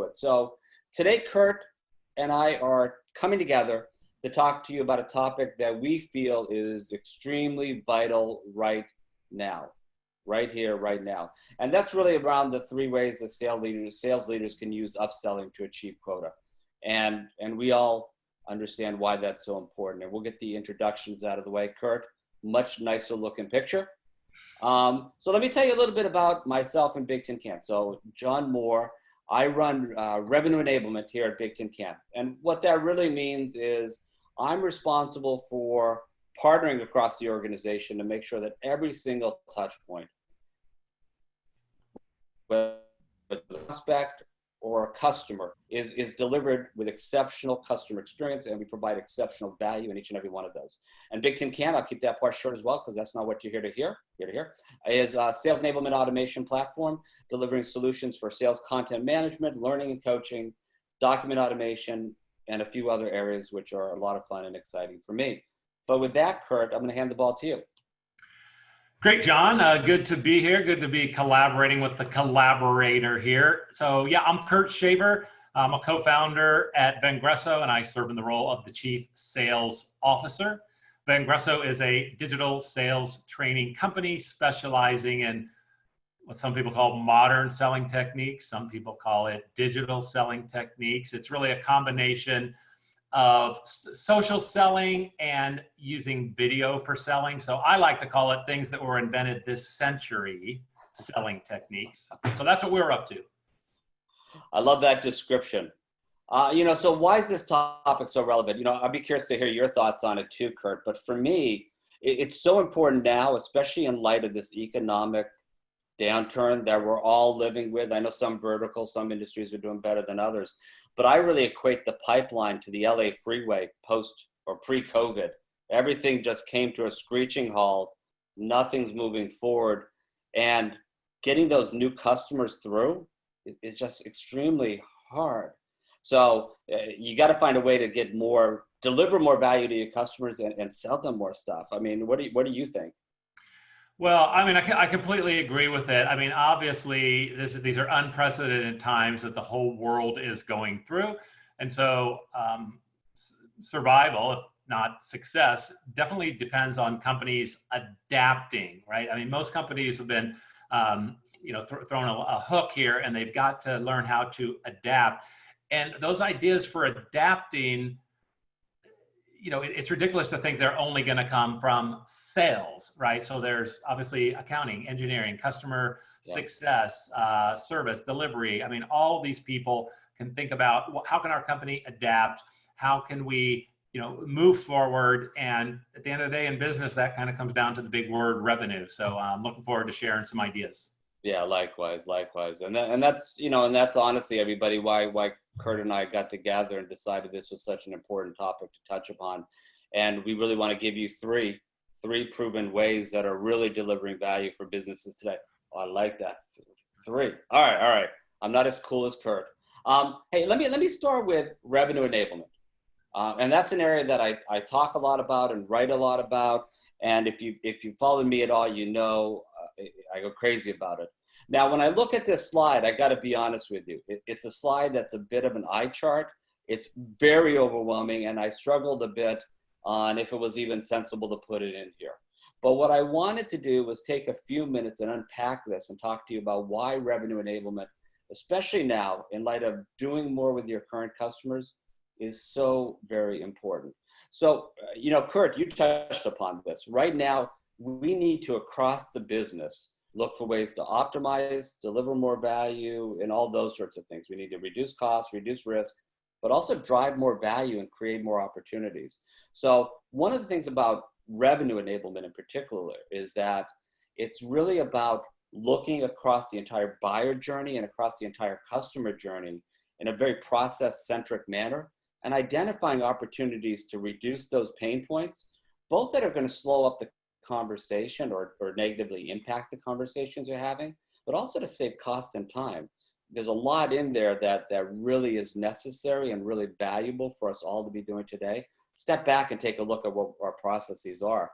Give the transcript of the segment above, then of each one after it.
it. So today, Kurt and I are coming together to talk to you about a topic that we feel is extremely vital right now, right here, right now. And that's really around the three ways that sales leaders can use upselling to achieve quota. And we all understand why that's so important. And we'll get the introductions out of the way. Kurt, much nicer looking picture. So let me tell you a little bit about myself and Big Tin Can. So John Moore, I run revenue enablement here at Big Tin Can. And what that really means is I'm responsible for partnering across the organization to make sure that every single touch point, whether a prospect or a customer, is delivered with exceptional customer experience, and we provide exceptional value in each and every one of those. And Big Tin Can, I'll keep that part short as well, because that's not what you're here to hear, is a sales enablement automation platform, delivering solutions for sales content management, learning and coaching, document automation, and a few other areas which are a lot of fun and exciting for me. But with that, Kurt, I'm going to hand the ball to you. Great, John. Good to be here. Good to be collaborating with the collaborator here. So yeah, I'm Kurt Shaver. I'm a co-founder at Vengresso, and I serve in the role of the Chief Sales Officer. Vengresso is a digital sales training company specializing in what some people call modern selling techniques. Some people call it digital selling techniques. It's really a combination of social selling and using video for selling. So I like to call it things that were invented this century selling techniques. So that's what we're up to. I love that description. So why is this topic so relevant? I'd be curious to hear your thoughts on it too, Kurt. But for me, it's so important now, especially in light of this economic downturn that we're all living with. I know some verticals, some industries are doing better than others, but I really equate the pipeline to the LA freeway post or pre-COVID. Everything just came to a screeching halt. Nothing's moving forward, and getting those new customers through is just extremely hard. So you got to find a way to deliver more value to your customers and sell them more stuff. I mean, what do you think? Well, I mean, I completely agree with it. I mean, obviously, these are unprecedented times that the whole world is going through. And so survival, if not success, definitely depends on companies adapting, right? I mean, most companies have been, thrown a hook here, and they've got to learn how to adapt. And those ideas for adapting, it's ridiculous to think they're only going to come from sales, right? So there's obviously accounting, engineering, customer success, service, delivery. I mean, all these people can think about how can our company adapt? How can we, move forward? And at the end of the day in business, that kind of comes down to the big word revenue. So I'm looking forward to sharing some ideas. Yeah, likewise. And that's honestly, everybody, why Kurt and I got together and decided this was such an important topic to touch upon. And we really want to give you three proven ways that are really delivering value for businesses today. Oh, I like that. 3. All right. I'm not as cool as Kurt. Hey, let me start with revenue enablement. And that's an area that I talk a lot about and write a lot about. And if you follow me at all, I go crazy about it. Now, when I look at this slide, I got to be honest with you. It's a slide that's a bit of an eye chart. It's very overwhelming, and I struggled a bit on if it was even sensible to put it in here. But what I wanted to do was take a few minutes and unpack this and talk to you about why revenue enablement, especially now in light of doing more with your current customers, is so very important. So, Kurt, you touched upon this. Right now, we need to, across the business, look for ways to optimize, deliver more value, and all those sorts of things. We need to reduce costs, reduce risk, but also drive more value and create more opportunities. So one of the things about revenue enablement in particular is that it's really about looking across the entire buyer journey and across the entire customer journey in a very process-centric manner and identifying opportunities to reduce those pain points, both that are going to slow up the conversation or negatively impact the conversations you're having, but also to save costs and time. There's a lot in there that really is necessary and really valuable for us all to be doing today. Step back and take a look at what our processes are.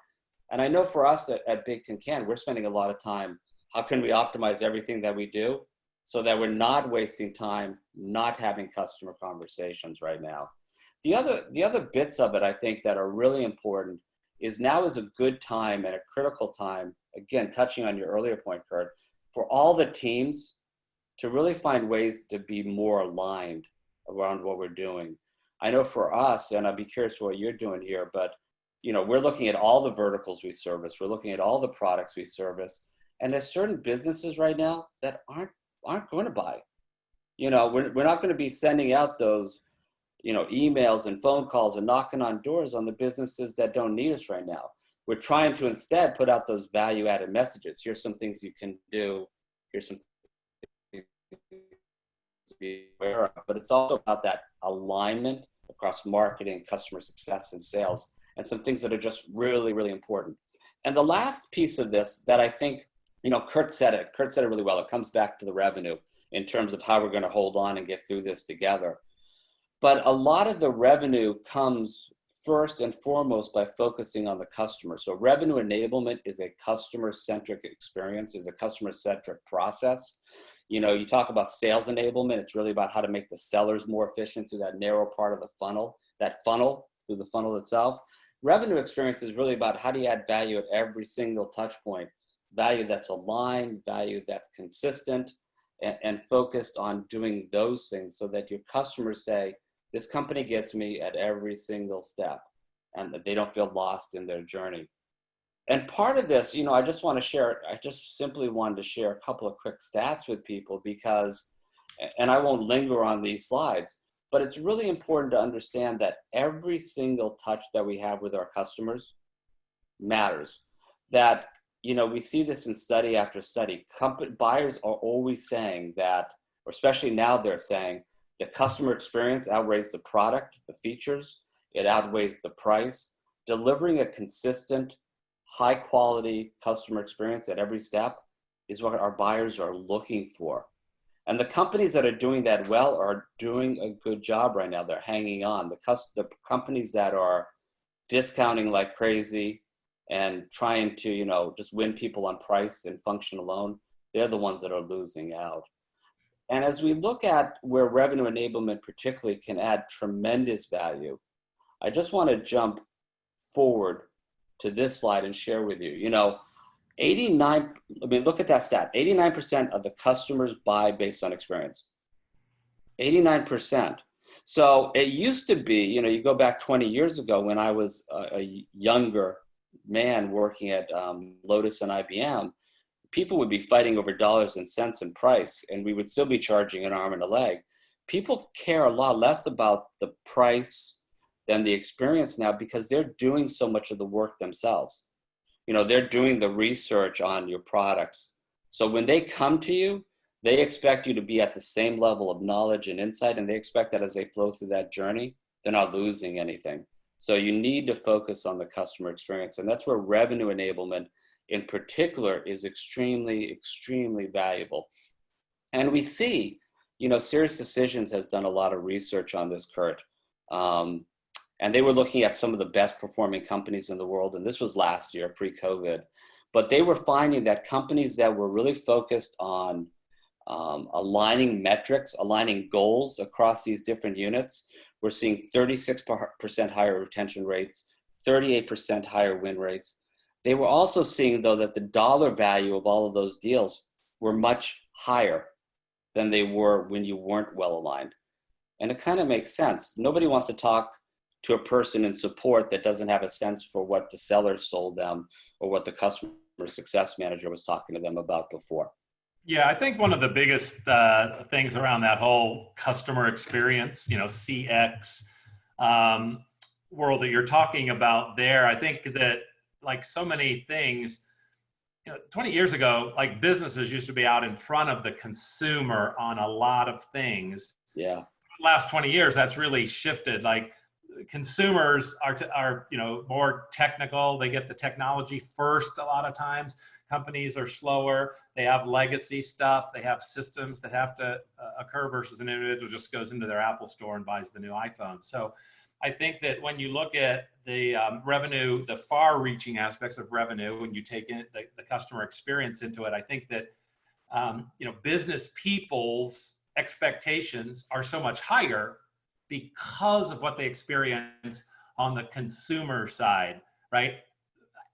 And I know for us at Big Tin Can, we're spending a lot of time, how can we optimize everything that we do? so that we're not wasting time, not having customer conversations right now. The other bits of it, I think, that are really important is now is a good time and a critical time, again, touching on your earlier point, Kurt, for all the teams to really find ways to be more aligned around what we're doing. I know for us, and I'd be curious what you're doing here, but we're looking at all the verticals we service. We're looking at all the products we service. And there's certain businesses right now that aren't going to buy. We're not going to be sending out those, emails and phone calls and knocking on doors on the businesses that don't need us right now. We're trying to instead put out those value-added messages. Here's some things you can do. Here's some things to be aware of. But it's also about that alignment across marketing, customer success, and sales, and some things that are just really, really important. And the last piece of this that I think, Kurt said it really well. It comes back to the revenue in terms of how we're going to hold on and get through this together. But a lot of the revenue comes first and foremost by focusing on the customer. So revenue enablement is a customer-centric experience, is a customer-centric process. You talk about sales enablement. It's really about how to make the sellers more efficient through that narrow part of the funnel, through the funnel itself. Revenue experience is really about how do you add value at every single touch point, value that's aligned, value that's consistent, and focused on doing those things so that your customers say, this company gets me at every single step, and that they don't feel lost in their journey. And part of this, I just simply wanted to share a couple of quick stats with people because, and I won't linger on these slides, but it's really important to understand that every single touch that we have with our customers matters. That, we see this in study after study. Buyers are always saying that, or especially now they're saying, the customer experience outweighs the product, the features, it outweighs the price. Delivering a consistent, high quality customer experience at every step is what our buyers are looking for. And the companies that are doing that well are doing a good job right now. They're hanging on. The companies that are discounting like crazy and trying to, just win people on price and function alone, they're the ones that are losing out. And as we look at where revenue enablement particularly can add tremendous value, I just want to jump forward to this slide and share with you. 89, look at that stat. 89% of the customers buy based on experience. 89%. So it used to be, you go back 20 years ago when I was a younger man working at Lotus and IBM, people would be fighting over dollars and cents in price, and we would still be charging an arm and a leg. People care a lot less about the price than the experience now because they're doing so much of the work themselves. They're doing the research on your products. So when they come to you, they expect you to be at the same level of knowledge and insight, and they expect that as they flow through that journey, they're not losing anything. So you need to focus on the customer experience, and that's where revenue enablement in particular is extremely, extremely valuable. And we see, Serious Decisions has done a lot of research on this, Kurt. And they were looking at some of the best performing companies in the world. And this was last year, pre-COVID. But they were finding that companies that were really focused on aligning metrics, aligning goals across these different units, were seeing 36% higher retention rates, 38% higher win rates. They were also seeing, though, that the dollar value of all of those deals were much higher than they were when you weren't well aligned. And it kind of makes sense. Nobody wants to talk to a person in support that doesn't have a sense for what the seller sold them or what the customer success manager was talking to them about before. Yeah, I think one of the biggest things around that whole customer experience, CX world that you're talking about there, I think that like so many things, 20 years ago, like businesses used to be out in front of the consumer on a lot of things. Yeah. Last 20 years, that's really shifted. Like consumers are more technical. They get the technology first a lot of times. Companies are slower. They have legacy stuff. They have systems that have to occur versus an individual just goes into their Apple store and buys the new iPhone. So I think that when you look at the revenue, the far-reaching aspects of revenue, when you take in the customer experience into it, I think that business people's expectations are so much higher because of what they experience on the consumer side, right?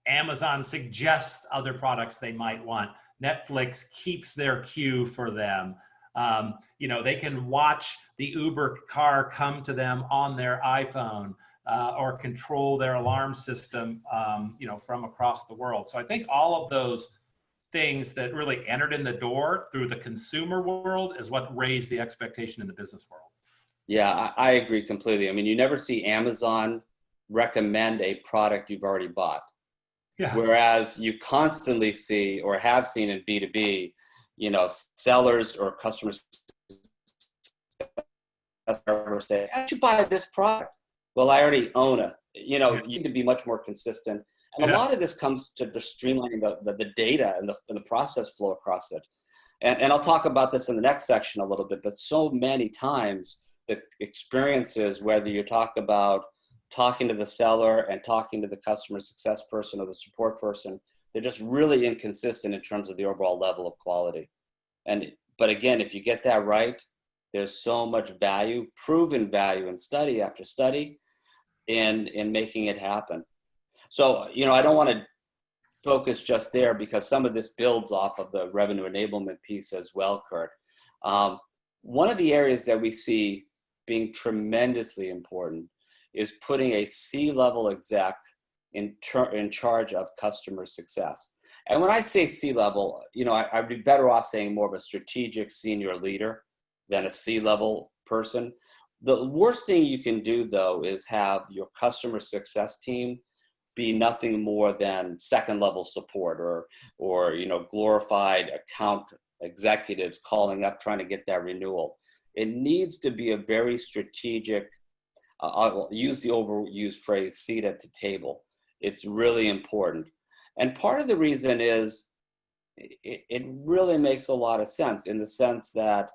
Amazon suggests other products they might want. Netflix keeps their queue for them. They can watch the Uber car come to them on their iPhone, or control their alarm system, from across the world. So I think all of those things that really entered in the door through the consumer world is what raised the expectation in the business world. Yeah, I agree completely. I mean, you never see Amazon recommend a product you've already bought. Yeah. Whereas you constantly see or have seen in B2B, sellers or customers say, "I should buy this product." Well, I already own it. You need to be much more consistent. And a lot of this comes to the streamlining the data and the process flow across it. And I'll talk about this in the next section a little bit, but so many times the experiences, whether you talk about talking to the seller and talking to the customer success person or the support person, they're just really inconsistent in terms of the overall level of quality. But again, if you get that right, there's so much value, proven value in study after study in making it happen. So, I don't want to focus just there because some of this builds off of the revenue enablement piece as well, Kurt. One of the areas that we see being tremendously important is putting a C-level exec in charge of customer success. And when I say C-level, I'd be better off saying more of a strategic senior leader than a C-level person. The worst thing you can do, though, is have your customer success team be nothing more than second-level support or glorified account executives calling up trying to get that renewal. It needs to be a very strategic, I'll use the overused phrase, seat at the table. It's really important. And part of the reason is it really makes a lot of sense in the sense that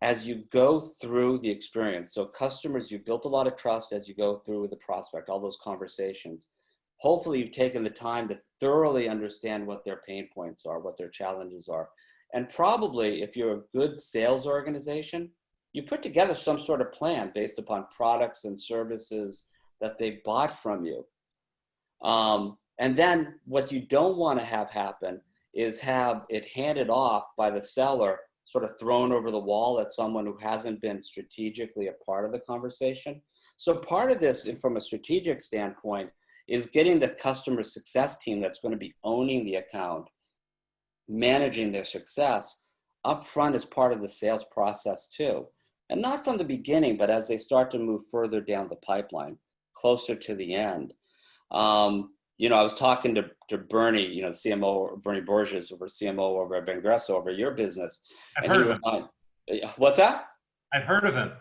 as you go through the experience, so customers, you've built a lot of trust as you go through with the prospect, all those conversations. Hopefully you've taken the time to thoroughly understand what their pain points are, what their challenges are. And probably if you're a good sales organization, you put together some sort of plan based upon products and services that they bought from you. And then what you don't want to have happen is have it handed off by the seller, sort of thrown over the wall at someone who hasn't been strategically a part of the conversation. So part of this, from a strategic standpoint, is getting the customer success team that's going to be owning the account, managing their success up front as part of the sales process too. And not from the beginning, but as they start to move further down the pipeline, closer to the end. I was talking to Bernie, CMO, Bernie Borges, CMO over at Bengresso, over your business. I've heard of him. What's that? I've heard of him.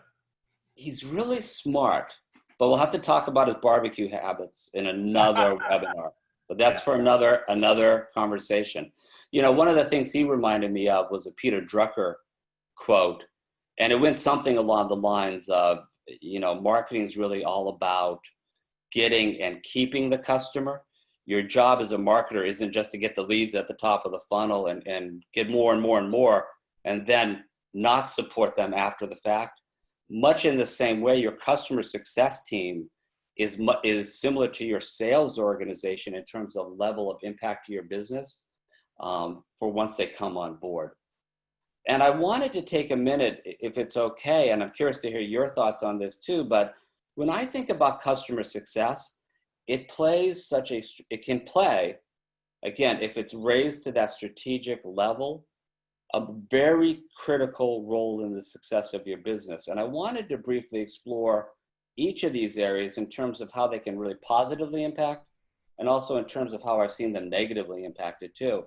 He's really smart, but we'll have to talk about his barbecue habits in another webinar. But that's for another conversation. One of the things he reminded me of was a Peter Drucker quote, and it went something along the lines of, marketing is really all about getting and keeping the customer. Your job as a marketer isn't just to get the leads at the top of the funnel and get more and more and more, and then not support them after the fact. Much in the same way, your customer success team is similar to your sales organization in terms of level of impact to your business for once they come on board. And I wanted to take a minute, if it's okay, and I'm curious to hear your thoughts on this too, but when I think about customer success, it can play, again, if it's raised to that strategic level, a very critical role in the success of your business. And I wanted to briefly explore each of these areas in terms of how they can really positively impact, and also in terms of how I've seen them negatively impacted too.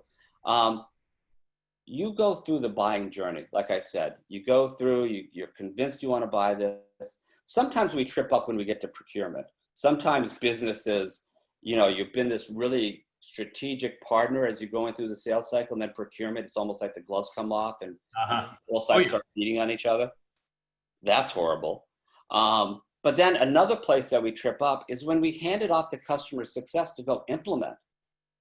You go through the buying journey, like I said. You go through, you're convinced you want to buy this. Sometimes we trip up when we get to procurement. Sometimes businesses, you've been this really strategic partner as you're going through the sales cycle, and then procurement, it's almost like the gloves come off and both sides start beating on each other. That's horrible. But then another place that we trip up is when we hand it off to customer success to go implement.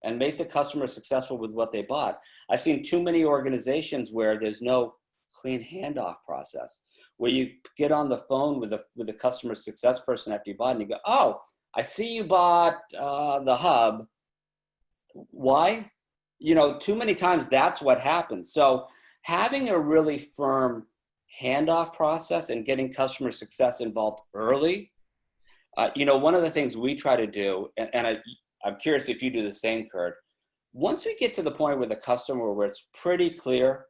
and make the customer successful with what they bought. I've seen too many organizations where there's no clean handoff process, where you get on the phone with a customer success person after you bought and you go, oh, I see you bought the hub. Why? Too many times that's what happens. So having a really firm handoff process and getting customer success involved early, one of the things we try to do, and I'm curious if you do the same, Kurt, once we get to the point with the customer where it's pretty clear,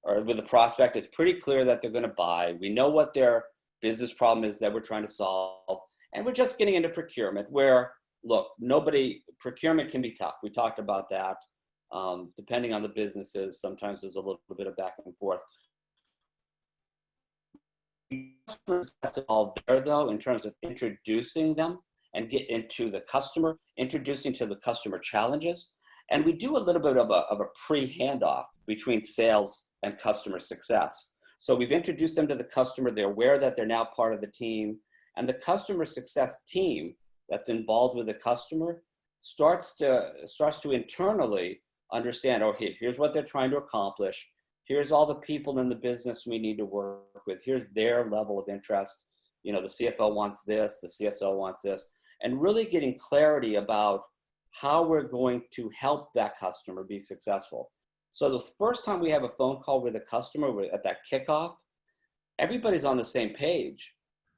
or with the prospect, it's pretty clear that they're going to buy, we know what their business problem is that we're trying to solve, and we're just getting into procurement where, look, procurement can be tough. We talked about that. Depending on the businesses, sometimes there's a little bit of back and forth. That's all there, though, in terms of introducing them and get into the customer, introducing to the customer challenges. And we do a little bit of a pre-handoff between sales and customer success. So we've introduced them to the customer. They're aware that they're now part of the team. And the customer success team that's involved with the customer starts to internally understand, okay, here's what they're trying to accomplish. Here's all the people in the business we need to work with. Here's their level of interest. The CFO wants this, the CSO wants this, and really getting clarity about how we're going to help that customer be successful. So the first time we have a phone call with a customer at that kickoff, everybody's on the same page.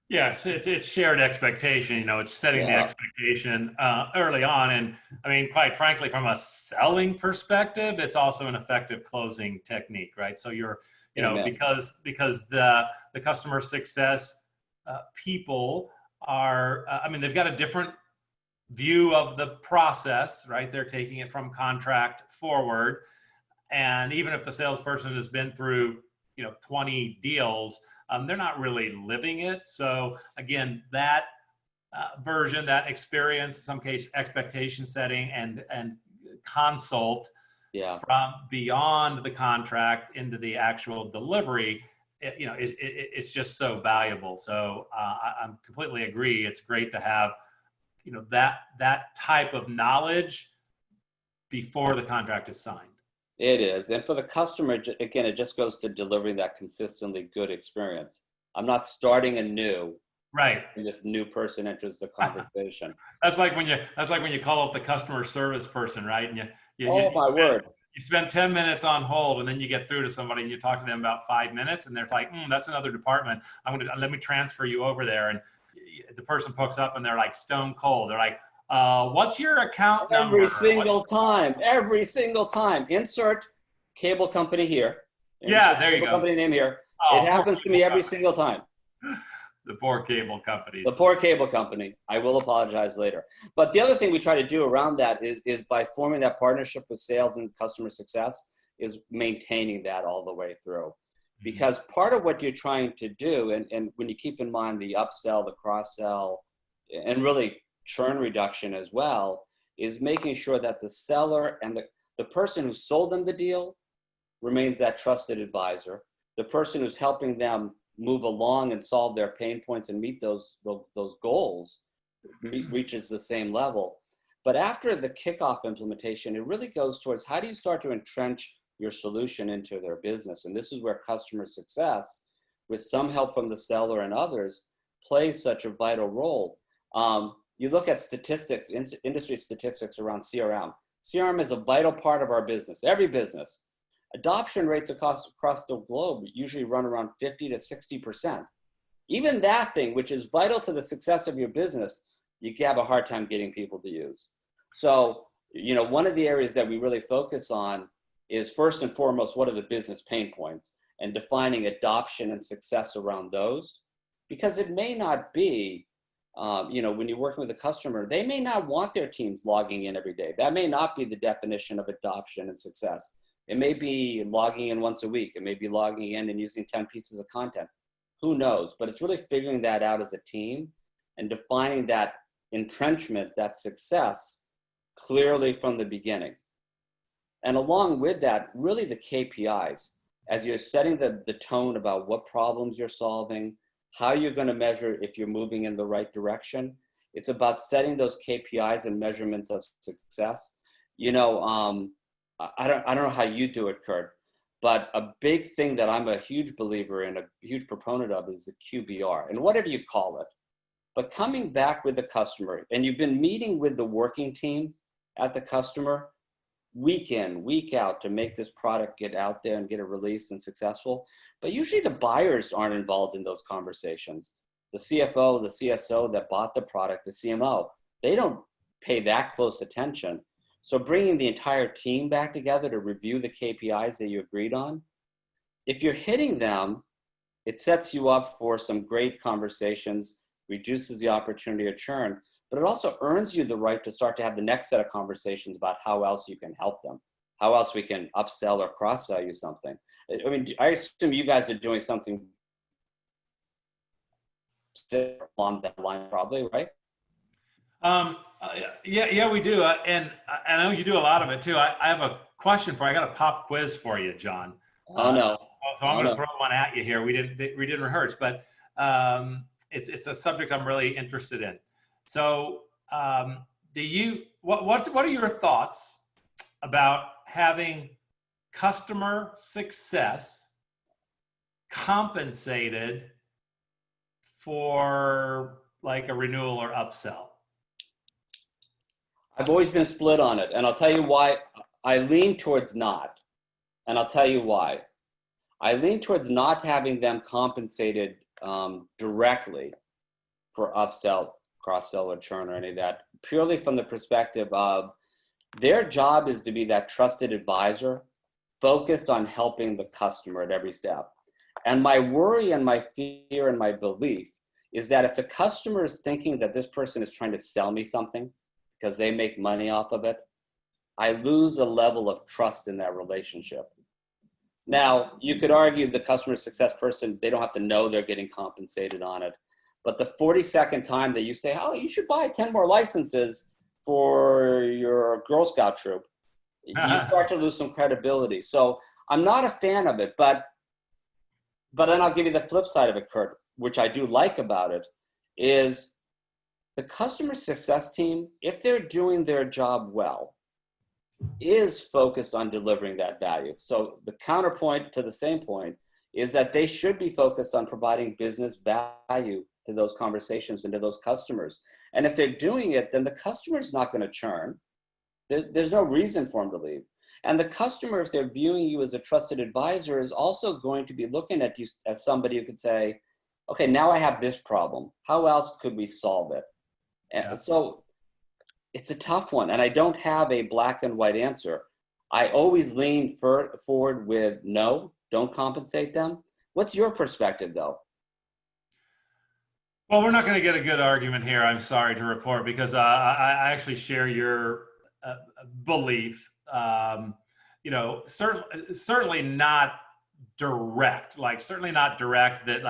Yes, it's shared expectation. It's setting the expectation early on. And I mean, quite frankly, from a selling perspective, it's also an effective closing technique, right? So you're, because the customer success people are, they've got a different view of the process, right? They're taking it from contract forward. And even if the salesperson has been through, 20 deals, they're not really living it. So again, that version, that experience, in some case, expectation setting and consult from beyond the contract into the actual delivery, it's just so valuable. So I completely agree. It's great to have, that type of knowledge before the contract is signed. It is. And for the customer, again, it just goes to delivering that consistently good experience. I'm not starting anew. Right. And this new person enters the conversation. That's like when you call up the customer service person, right? And word. You spend 10 minutes on hold, and then you get through to somebody and you talk to them about 5 minutes, and they're like, that's another department. Let me transfer you over there. And the person picks up and they're like stone cold. They're like, what's your account number? Every single time. Insert cable company here. There you go. Company name here. It happens to me every single time. The poor cable companies. The poor cable company. I will apologize later. But the other thing we try to do around that is by forming that partnership with sales and customer success is maintaining that all the way through. Because part of what you're trying to do, and when you keep in mind the upsell, the cross-sell, and really churn reduction as well, is making sure that the seller and the person who sold them the deal remains that trusted advisor. The person who's helping them move along and solve their pain points and meet those goals reaches the same level. But after the kickoff implementation, it really goes towards how do you start to entrench your solution into their business? And this is where customer success, with some help from the seller and others, plays such a vital role. You look at statistics, industry statistics around CRM. CRM is a vital part of our business, every business. Adoption rates across the globe usually run around 50 to 60%. Even that thing, which is vital to the success of your business, you have a hard time getting people to use. So, one of the areas that we really focus on is first and foremost, what are the business pain points, and defining adoption and success around those. Because it may not be, when you're working with a customer, they may not want their teams logging in every day. That may not be the definition of adoption and success. It may be logging in once a week. It may be logging in and using 10 pieces of content. Who knows? But it's really figuring that out as a team and defining that entrenchment, that success, clearly from the beginning. And along with that, really the KPIs, as you're setting the tone about what problems you're solving, how you're going to measure if you're moving in the right direction. It's about setting those KPIs and measurements of success You know, I don't know how you do it, Kurt, but a big thing that I'm a huge believer in, a huge proponent of, is the QBR, and whatever you call it. But coming back with the customer, and you've been meeting with the working team at the customer week in, week out to make this product get out there and get it released and successful. But usually the buyers aren't involved in those conversations. The CFO, the CSO that bought the product, the CMO, they don't pay that close attention. So bringing the entire team back together to review the KPIs that you agreed on, if you're hitting them, it sets you up for some great conversations, reduces the opportunity of churn, but it also earns you the right to start to have the next set of conversations about how else you can help them, how else we can upsell or cross-sell you something. I mean, I assume you guys are doing something along that line, probably, right? Yeah, we do. And I know you do a lot of it too. I have a question for you. I got a pop quiz for you, John. Oh no. So I'm going to throw one at you here. We didn't rehearse, but it's a subject I'm really interested in. So, what are your thoughts about having customer success compensated for like a renewal or upsell? I've always been split on it, and I'll tell you why. I lean towards not, and I'll tell you why. I lean towards not having them compensated directly for upsell, cross-sell, or churn, or any of that, purely from the perspective of their job is to be that trusted advisor focused on helping the customer at every step. And my worry and my fear and my belief is that if the customer is thinking that this person is trying to sell me something because they make money off of it, I lose a level of trust in that relationship. Now, you could argue the customer success person, they don't have to know they're getting compensated on it. But the 42nd time that you say, oh, you should buy 10 more licenses for your Girl Scout troop, you start to lose some credibility. So I'm not a fan of it, but then I'll give you the flip side of it, Kurt, which I do like about it, is the customer success team, if they're doing their job well, is focused on delivering that value. So the counterpoint to the same point is that they should be focused on providing business value to those conversations and to those customers. And if they're doing it, then the customer's not going to churn. There's no reason for them to leave. And the customer, if they're viewing you as a trusted advisor, is also going to be looking at you as somebody who could say, okay, now I have this problem. How else could we solve it? And so it's a tough one. And I don't have a black and white answer. I always lean forward with no, don't compensate them. What's your perspective, though? Well, we're not going to get a good argument here, I'm sorry to report, because I actually share your belief. Certainly not direct, certainly not direct that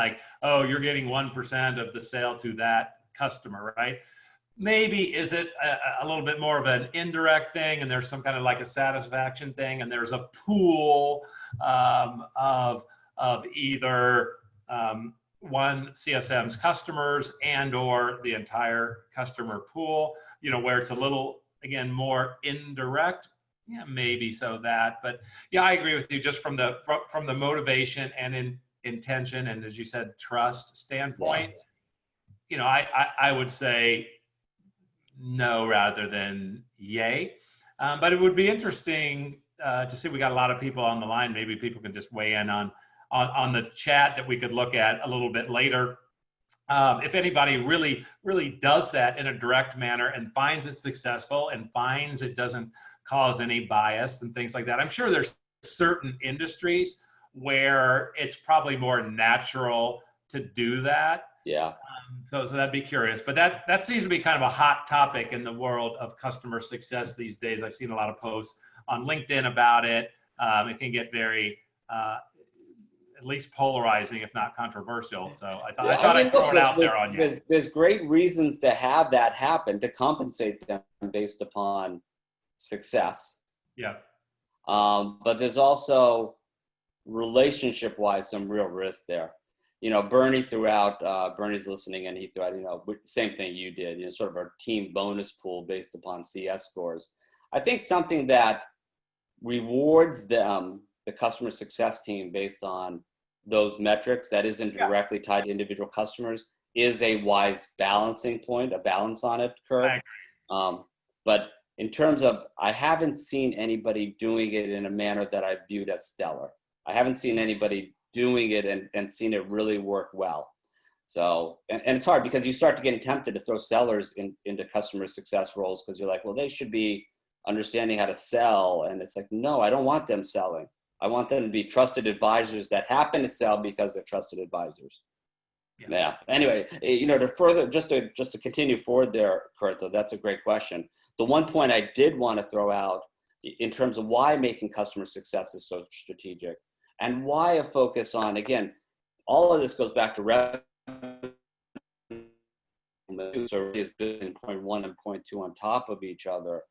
oh, you're getting 1% of the sale to that customer, right? Maybe is it a little bit more of an indirect thing, and there's some kind of a satisfaction thing, and there's a pool of either one CSM's customers and or the entire customer pool, where it's a little, again, more indirect. Yeah, maybe so that, but yeah, I agree with you just from the motivation and intention, and as you said, trust standpoint. I would say no rather than yay. But it would be interesting to see. We got a lot of people on the line. Maybe people can just weigh in on the chat that we could look at a little bit later. If anybody really does that in a direct manner and finds it successful and finds it doesn't cause any bias and things like that. I'm sure there's certain industries where it's probably more natural to do that. Yeah. So that'd be curious, but that seems to be kind of a hot topic in the world of customer success these days. I've seen a lot of posts on LinkedIn about it. It can get very, at least polarizing, if not controversial. So I thought I'd throw it out there on you. There's great reasons to have that happen, to compensate them based upon success. Yeah. But there's also relationship-wise some real risk there. Bernie threw out, Bernie's listening, and he threw out, same thing you did, sort of our team bonus pool based upon CS scores. I think something that rewards them, the customer success team, based on those metrics that isn't Yeah, directly tied to individual customers is a wise balancing point, a balance on it, Kurt. I agree. But in terms of, I haven't seen anybody doing it in a manner that I viewed as stellar. I haven't seen anybody doing it and seen it really work well. So, and it's hard because you start to get tempted to throw sellers into customer success roles because you're like, well, they should be understanding how to sell. And it's like, no, I don't want them selling. I want them to be trusted advisors that happen to sell because they're trusted advisors. Yeah. Anyway, to further, just to continue forward there, Kurt, though, that's a great question. The one point I did want to throw out in terms of why making customer success is so strategic and why a focus on, again, all of this goes back to revenue. So is building point one and point two on top of each other.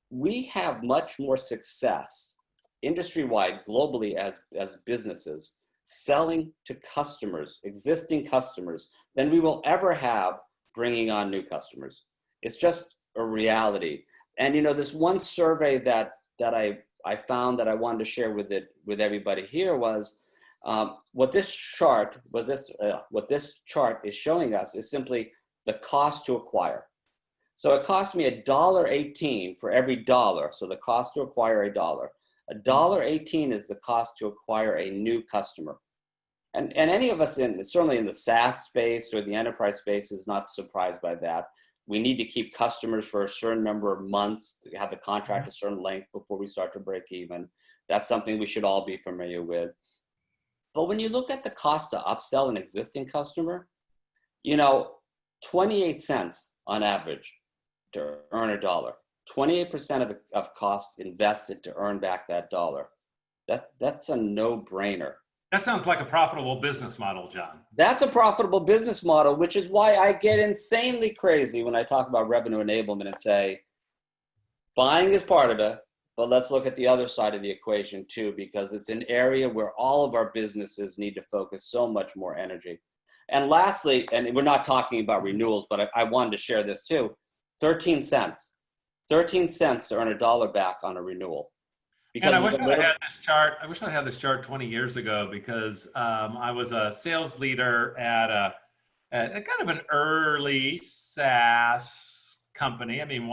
We have much more success industry-wide, globally, as businesses, selling to customers, existing customers, than we will ever have bringing on new customers. It's just a reality. And this one survey that I found that I wanted to share with everybody here was what this chart is showing us is simply the cost to acquire. So it cost me $1.18 for every dollar. So the cost to acquire $1. $1.18 is the cost to acquire a new customer. And any of us certainly in the SaaS space or the enterprise space is not surprised by that. We need to keep customers for a certain number of months to have the contract a certain length before we start to break even. That's something we should all be familiar with. But when you look at the cost to upsell an existing customer, 28 cents on average to earn $1. 28% of cost invested to earn back that dollar. That's a no-brainer. That sounds like a profitable business model, John. That's a profitable business model, which is why I get insanely crazy when I talk about revenue enablement and say, buying is part of it, but let's look at the other side of the equation too, because it's an area where all of our businesses need to focus so much more energy. And lastly, and we're not talking about renewals, but I wanted to share this too, 13 cents. 13 cents to earn $1 back on a renewal. Because and I wish I had this chart. I wish I had this chart 20 years ago because I was a sales leader at a kind of an early SaaS company. I mean,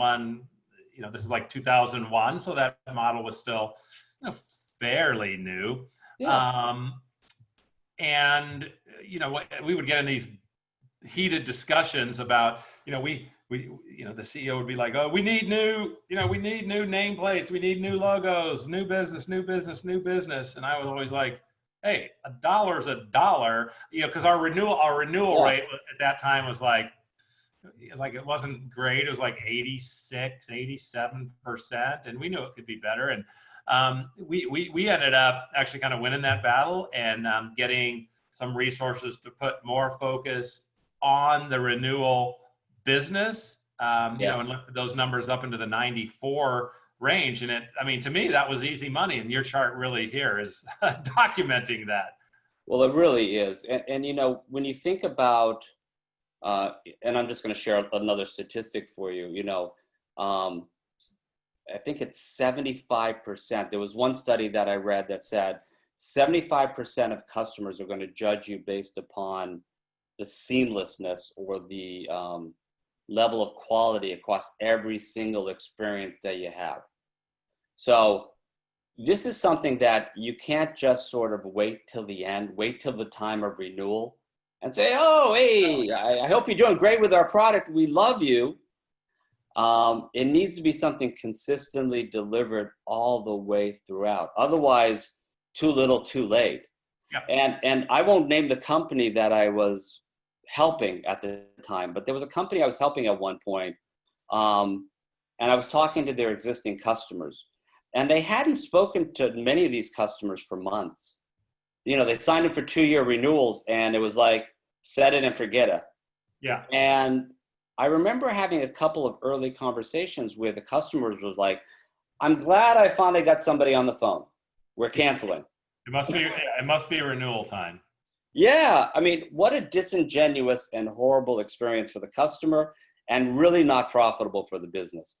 this is like 2001, so that model was still fairly new. Yeah. And we would get in these heated discussions about the CEO would be like, oh, we need new nameplates, we need new logos, new business. And I was always like, hey, $1 is $1, because our renewal rate at that time was like, it wasn't great. It was like 87%. And we knew it could be better. And we ended up actually kind of winning that battle and getting some resources to put more focus on the renewal business, and lifted those numbers up into the 94 range. And to me, that was easy money. And your chart really here is documenting that. Well, it really is. And when you think about, and I'm just going to share another statistic for you, I think it's 75%. There was one study that I read that said 75% of customers are going to judge you based upon the seamlessness or the level of quality across every single experience that you have. So this is something that you can't just sort of wait till the end, wait till the time of renewal and say, oh, hey, I hope you're doing great with our product. We love you. It needs to be something consistently delivered all the way throughout. Otherwise, too little, too late. Yeah. And I won't name the company that I was helping at the time, but there was a company I was helping at one point, and I was talking to their existing customers, and they hadn't spoken to many of these customers for months. They signed up for 2-year renewals, and it was like, set it and forget it. Yeah. And I remember having a couple of early conversations where the customers was like, I'm glad I finally got somebody on the phone. We're canceling. It must be renewal time. Yeah, what a disingenuous and horrible experience for the customer and really not profitable for the business.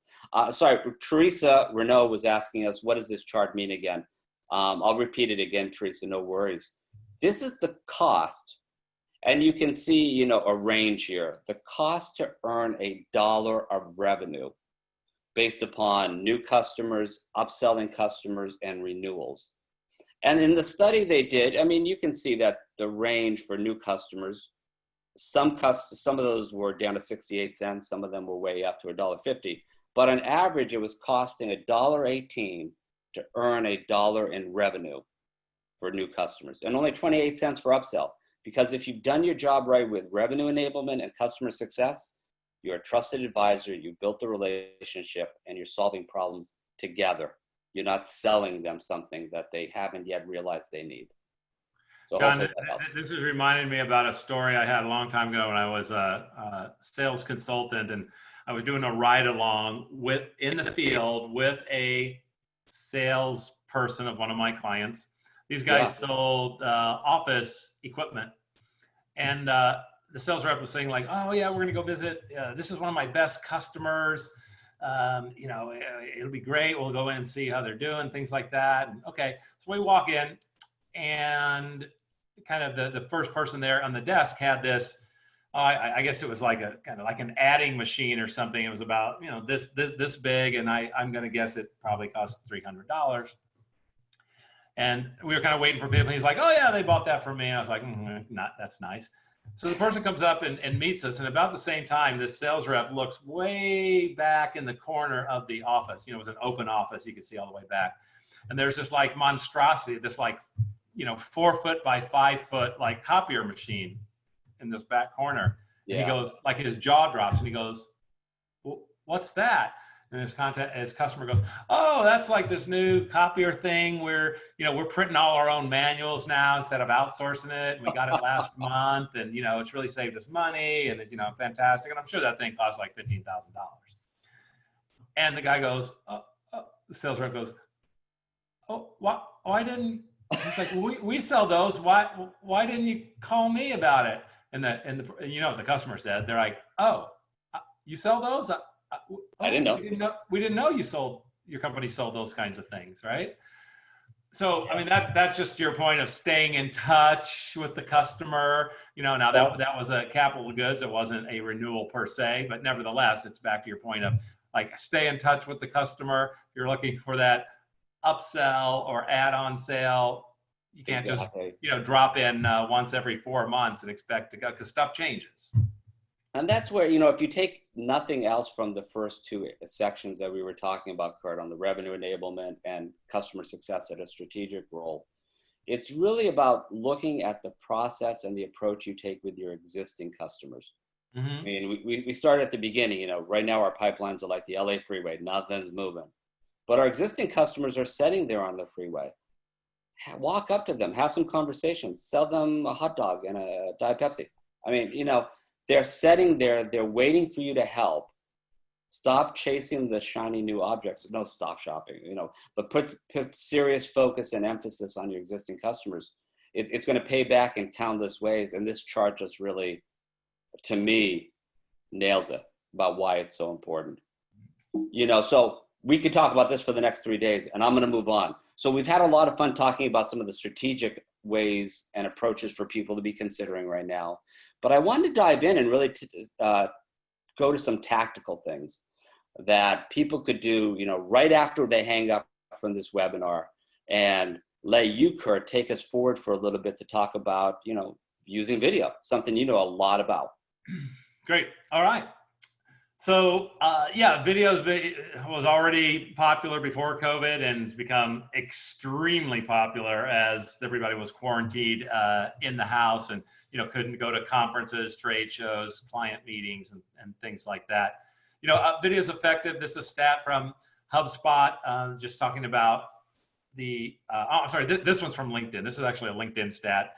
Sorry, Teresa Renault was asking us, what does this chart mean again? I'll repeat it again, Teresa, no worries. This is the cost. And you can see, you know, a range here. The cost to earn $1 of revenue based upon new customers, upselling customers, and renewals. And in the study they did, I mean, you can see that the range for new customers, some of those were down to 68 cents, some of them were way up to $1.50. But on average, it was costing $1.18 to earn $1 in revenue for new customers, and only 28 cents for upsell. Because if you've done your job right with revenue enablement and customer success, you're a trusted advisor, you built the relationship, and you're solving problems together. You're not selling them something that they haven't yet realized they need. So John, this is reminding me about a story I had a long time ago when I was a sales consultant, and I was doing a ride along in the field with a salesperson of one of my clients. These guys sold office equipment, and the sales rep was saying like, "Oh yeah, we're going to go visit. This is one of my best customers. You know, it'll be great. We'll go in and see how they're doing, things like that." And, okay, so we walk in, and kind of the first person there on the desk had this. I guess it was like a kind of like an adding machine or something. It was about, you know, this big, and I'm going to guess it probably cost $300. And we were kind of waiting for people. He's like, "Oh yeah, they bought that from me." And I was like, that's nice. So the person comes up and meets us, and about the same time, this sales rep looks way back in the corner of the office. You know, it was an open office. You could see all the way back. And there's this like monstrosity, this like, you know, 4 foot by 5 foot, like copier machine in this back corner. And he goes, like his jaw drops, and he goes, "Well, what's that?" And his customer goes, "Oh, that's like this new copier thing where, you know, we're printing all our own manuals now instead of outsourcing it. And we got it last month, and, you know, it's really saved us money, and it's, you know, fantastic. And I'm sure that thing costs like $15,000. And the guy goes, the sales rep goes, "Oh, why didn't," he's like, "Well, we sell those. Why didn't you call me about it?" And you know what the customer said? They're like, "Oh, you sell those? I didn't know. We didn't know your company sold those kinds of things," right? So, I mean, that's just your point of staying in touch with the customer. You know, now that was a capital goods. It wasn't a renewal per se, but nevertheless, it's back to your point of like, stay in touch with the customer. If you're looking for that upsell or add-on sale, you can't just, you know, drop in once every 4 months and expect to go, because stuff changes. And that's where, you know, if you take nothing else from the first two sections that we were talking about, Kurt, on the revenue enablement and customer success at a strategic role, it's really about looking at the process and the approach you take with your existing customers. Mm-hmm. I mean, we start at the beginning, you know, right now our pipelines are like the LA freeway, nothing's moving. But our existing customers are sitting there on the freeway. Walk up to them, have some conversations, sell them a hot dog and a Diet Pepsi. I mean, you know, they're sitting there, they're waiting for you to help. Stop chasing the shiny new objects. No, stop shopping, you know, but put serious focus and emphasis on your existing customers. It's going to pay back in countless ways. And this chart just really, to me, nails it about why it's so important. You know, so we could talk about this for the next 3 days, and I'm going to move on. So we've had a lot of fun talking about some of the strategic ways and approaches for people to be considering right now. But I wanted to dive in and really go to some tactical things that people could do, you know, right after they hang up from this webinar, and let you, Kurt, take us forward for a little bit to talk about, you know, using video, something you know a lot about. Great. All right. So, yeah, videos was already popular before COVID, and it's become extremely popular as everybody was quarantined in the house and, you know, couldn't go to conferences, trade shows, client meetings, and things like that. You know, video is effective. This is a stat from HubSpot, just talking about the, this one's from LinkedIn. This is actually a LinkedIn stat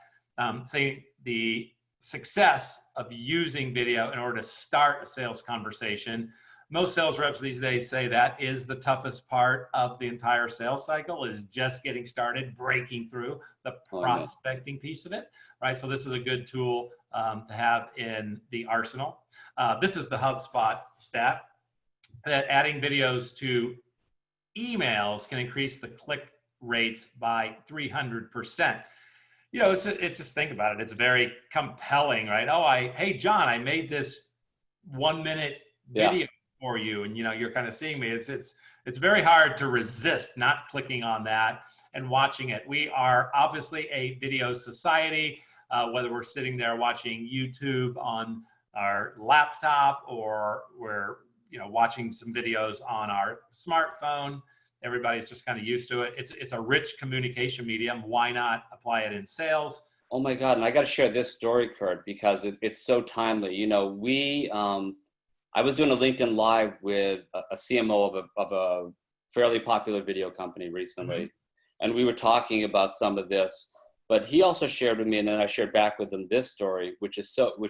saying the success of using video in order to start a sales conversation. Most sales reps these days say that is the toughest part of the entire sales cycle, is just getting started, breaking through the prospecting piece of it, right? So this is a good tool to have in the arsenal. This is the HubSpot stat that adding videos to emails can increase the click rates by 300%. You know, it's just think about it. It's very compelling, right? Oh, hey, John, I made this 1 minute video for you. And, you know, you're kind of seeing me. It's very hard to resist not clicking on that and watching it. We are obviously a video society, whether we're sitting there watching YouTube on our laptop or we're, you know, watching some videos on our smartphone. Everybody's just kind of used to it. It's a rich communication medium. Why not apply it in sales? Oh my God. And I got to share this story, Kurt, because it's so timely. You know, I was doing a LinkedIn Live with a CMO of a fairly popular video company recently. Mm-hmm. And we were talking about some of this, but he also shared with me, and then I shared back with him this story, which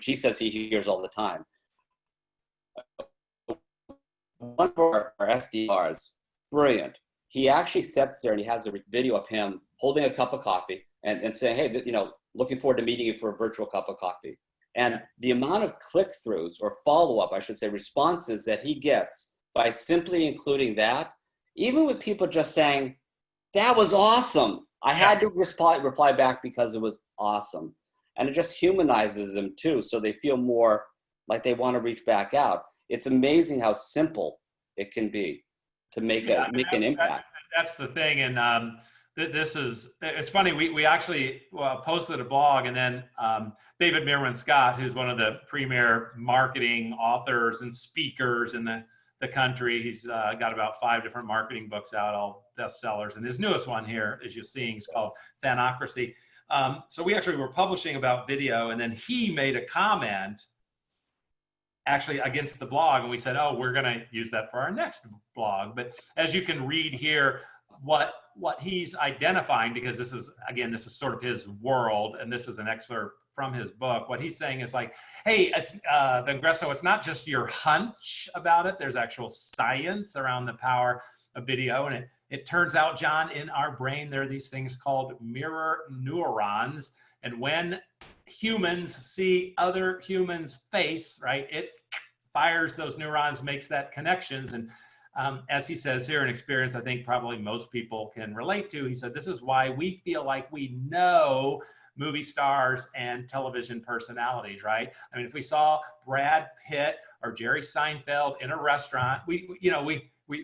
he says he hears all the time. One of our SDRs, brilliant. He actually sits there and he has a video of him holding a cup of coffee and saying, hey, you know, looking forward to meeting you for a virtual cup of coffee. And the amount of click-throughs or follow-up, I should say, responses that he gets by simply including that, even with people just saying, that was awesome. I had to reply back because it was awesome. And it just humanizes them too. So they feel more like they want to reach back out. It's amazing how simple it can be to make an impact. That's the thing. And it's funny. We actually posted a blog, and then David Meerman Scott, who's one of the premier marketing authors and speakers in the country. He's got about 5 different marketing books out, all bestsellers. And his newest one here, as you're seeing, is called Thanocracy. So we actually were publishing about video, and then he made a comment actually against the blog, and we said, oh, we're going to use that for our next blog. But as you can read here, what he's identifying, because this is sort of his world, and this is an excerpt from his book. What he's saying is like, hey, it's Vengresso, it's not just your hunch about it. There's actual science around the power of video. And it turns out, John, in our brain, there are these things called mirror neurons. And when humans see other humans' face, right, it fires those neurons, makes that connections. And as he says here, an experience I think probably most people can relate to, he said, this is why we feel like we know movie stars and television personalities, right? I mean, if we saw Brad Pitt or Jerry Seinfeld in a restaurant,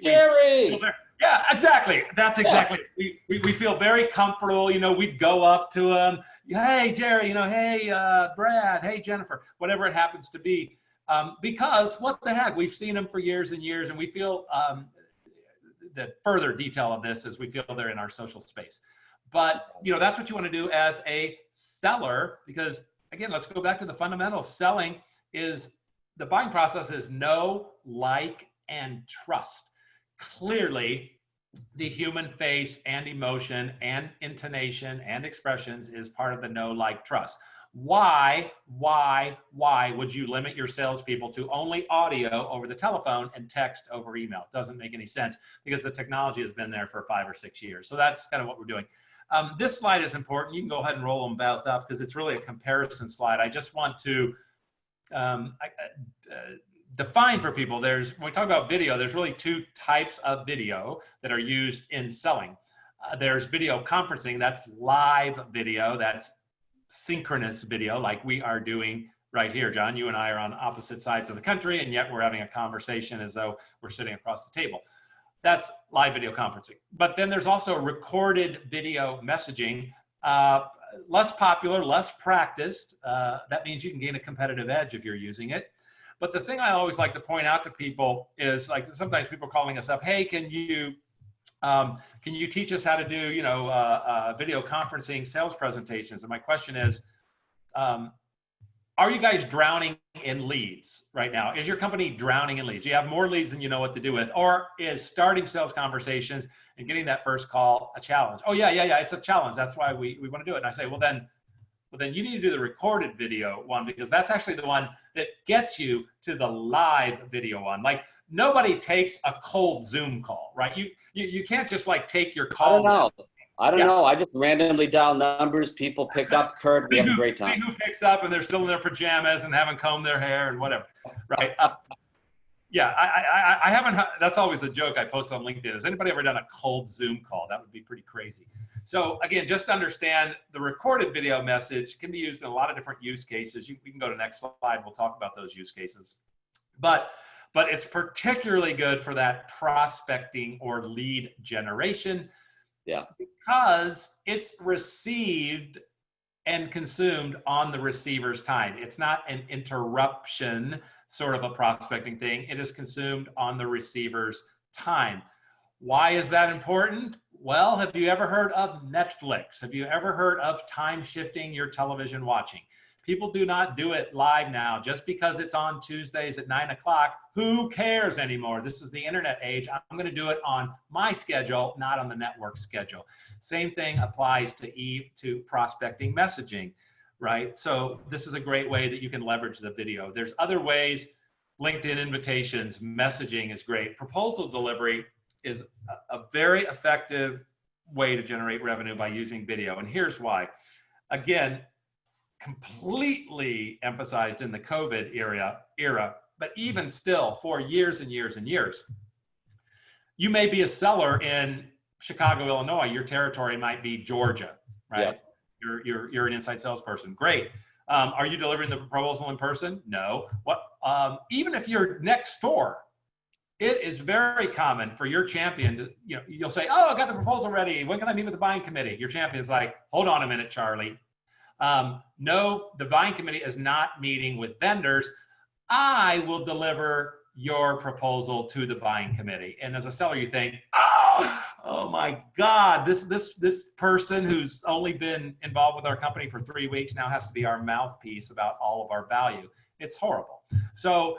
Jerry! Yeah, exactly. That's exactly. Yeah. We feel very comfortable. You know, we'd go up to him. Hey, Jerry. You know, hey, Brad. Hey, Jennifer. Whatever it happens to be, because what the heck? We've seen them for years and years, and we feel the further detail of this is we feel they're in our social space. But you know, that's what you want to do as a seller, because again, let's go back to the fundamentals. Selling is the buying process is know, like, and trust. Clearly, the human face and emotion and intonation and expressions is part of the know, like, trust. Why would you limit your salespeople to only audio over the telephone and text over email? It doesn't make any sense, because the technology has been there for 5 or 6 years. So that's kind of what we're doing. This slide is important. You can go ahead and roll them both up because it's really a comparison slide. I just want to define for people, when we talk about video, there's really 2 types of video that are used in selling. There's video conferencing, that's live video, that's synchronous video like we are doing right here, John. You and I are on opposite sides of the country, and yet we're having a conversation as though we're sitting across the table. That's live video conferencing. But then there's also recorded video messaging, less popular, less practiced. That means you can gain a competitive edge if you're using it. But the thing I always like to point out to people is, like, sometimes people calling us up, hey, can you teach us how to do, you know, video conferencing sales presentations? And my question is, are you guys drowning in leads right now? Is your company drowning in leads? Do you have more leads than you know what to do with? Or is starting sales conversations and getting that first call a challenge? Oh yeah, it's a challenge. That's why we want to do it. And I say, well then you need to do the recorded video one, because that's actually the one that gets you to the live video one. Like, nobody takes a cold Zoom call, right? You can't just like take your call. I don't know. I don't Yeah. know. I just randomly dial numbers. People pick up. Kurt, we have a great See time. who picks up, and they're still in their pajamas and haven't combed their hair and whatever, right? Yeah, I haven't. That's always the joke I post on LinkedIn. Has anybody ever done a cold Zoom call? That would be pretty crazy. So again, just understand the recorded video message can be used in a lot of different use cases. We can go to the next slide. We'll talk about those use cases. But it's particularly good for that prospecting or lead generation. Yeah. Because it's received and consumed on the receiver's time. It's not an interruption sort of a prospecting thing. It is consumed on the receiver's time. Why is that important? Well, have you ever heard of Netflix? Have you ever heard of time shifting your television watching? People do not do it live now just because it's on Tuesdays at 9 o'clock. Who cares anymore? This is the internet age. I'm going to do it on my schedule, not on the network schedule. Same thing applies to prospecting messaging, right? So this is a great way that you can leverage the video. There's other ways. LinkedIn invitations, messaging is great. Proposal delivery is a very effective way to generate revenue by using video. And here's why. Again, completely emphasized in the COVID era, but even still for years and years and years. You may be a seller in Chicago, Illinois. Your territory might be Georgia, right? Yeah. You're an inside salesperson. Great. Are you delivering the proposal in person? No. Even if you're next door, it is very common for your champion to, you'll say, oh, I got the proposal ready. When can I meet with the buying committee? Your champion's like, hold on a minute, Charlie. No, the buying committee is not meeting with vendors. I will deliver your proposal to the buying committee. And as a seller, you think, oh my God, this person who's only been involved with our company for 3 weeks now has to be our mouthpiece about all of our value. It's horrible. So